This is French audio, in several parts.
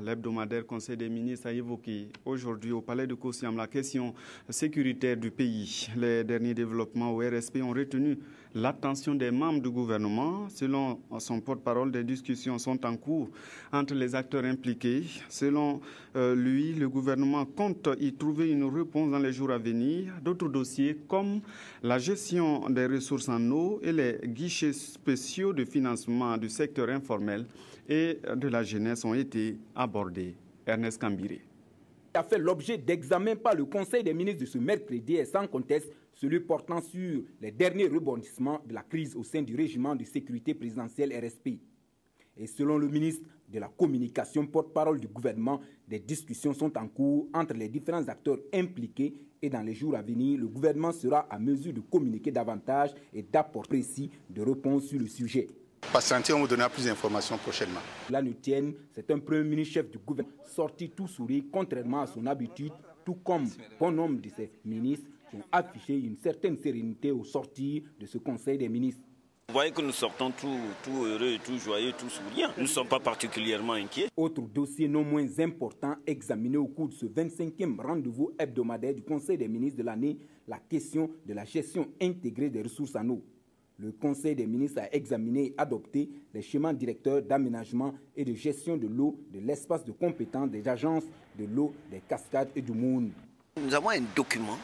L'hebdomadaire Conseil des ministres a évoqué aujourd'hui au palais de Kosiam la question sécuritaire du pays. Les derniers développements au RSP ont retenu l'attention des membres du gouvernement. Selon son porte-parole, des discussions sont en cours entre les acteurs impliqués. Selon lui, le gouvernement compte y trouver une réponse dans les jours à venir. D'autres dossiers comme la gestion des ressources en eau et les guichets spéciaux de financement du secteur informel et de la jeunesse ont été abordés. Ernest Kambiré a fait l'objet d'examen par le Conseil des ministres de ce mercredi et sans conteste celui portant sur les derniers rebondissements de la crise au sein du régiment de sécurité présidentielle RSP. Et selon le ministre de la Communication, porte-parole du gouvernement, des discussions sont en cours entre les différents acteurs impliqués et dans les jours à venir, le gouvernement sera à mesure de communiquer davantage et d'apporter précis de réponses sur le sujet. Patientez, on vous donnera plus d'informations prochainement. Là nous tienne, c'est un premier ministre chef du gouvernement sorti tout sourire, contrairement à son habitude, tout comme bon nombre de ses ministres qui ont affiché une certaine sérénité au sortir de ce Conseil des ministres. Vous voyez que nous sortons tout heureux, tout joyeux, tout souriants. Nous ne sommes pas particulièrement inquiets. Autre dossier non moins important examiné au cours de ce 25e rendez-vous hebdomadaire du Conseil des ministres de l'année, la question de la gestion intégrée des ressources en eau. Le Conseil des ministres a examiné et adopté les schémas directeurs d'aménagement et de gestion de l'eau de l'espace de compétence des agences de l'eau, des cascades et du Moun. Nous avons un document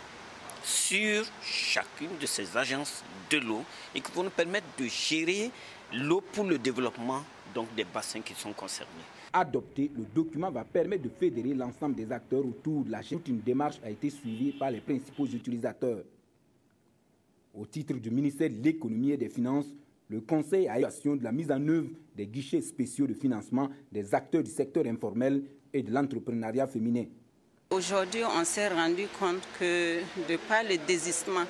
sur chacune de ces agences de l'eau et qui vont nous permettre de gérer l'eau pour le développement donc des bassins qui sont concernés. Adopté, le document va permettre de fédérer l'ensemble des acteurs autour de la gestion. Toute une démarche a été suivie par les principaux utilisateurs. Au titre du ministère de l'Économie et des Finances, le Conseil a évalué de la mise en œuvre des guichets spéciaux de financement des acteurs du secteur informel et de l'entrepreneuriat féminin. Aujourd'hui, on s'est rendu compte que de par le désistement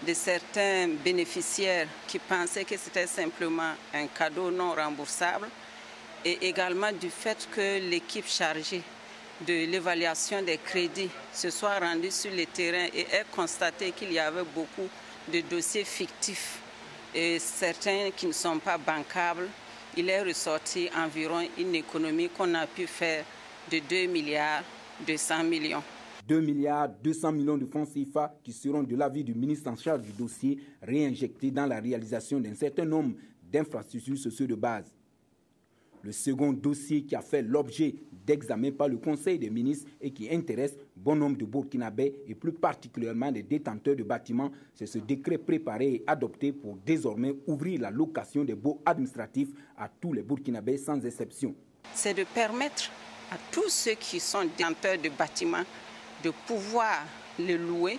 de certains bénéficiaires qui pensaient que c'était simplement un cadeau non remboursable et également du fait que l'équipe chargée de l'évaluation des crédits se soit rendue sur le terrain et ait constaté qu'il y avait beaucoup de dossiers fictifs et certains qui ne sont pas bancables, il est ressorti environ une économie qu'on a pu faire de 2 milliards 200 millions. 2 milliards 200 millions de francs CFA qui seront, de l'avis du ministre en charge du dossier, réinjectés dans la réalisation d'un certain nombre d'infrastructures sociales de base. Le second dossier qui a fait l'objet d'examen par le Conseil des ministres et qui intéresse bon nombre de Burkinabés et plus particulièrement des détenteurs de bâtiments, c'est ce décret préparé et adopté pour désormais ouvrir la location des baux administratifs à tous les Burkinabés sans exception. C'est de permettre à tous ceux qui sont détenteurs de bâtiments de pouvoir les louer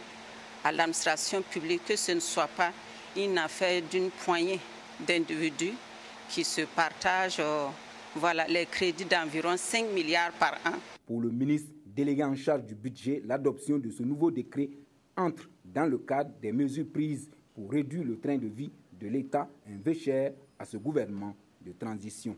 à l'administration publique, que ce ne soit pas une affaire d'une poignée d'individus qui se partagent les crédits d'environ 5 milliards par an. Pour le ministre délégué en charge du budget, l'adoption de ce nouveau décret entre dans le cadre des mesures prises pour réduire le train de vie de l'État, un peu cher à ce gouvernement de transition.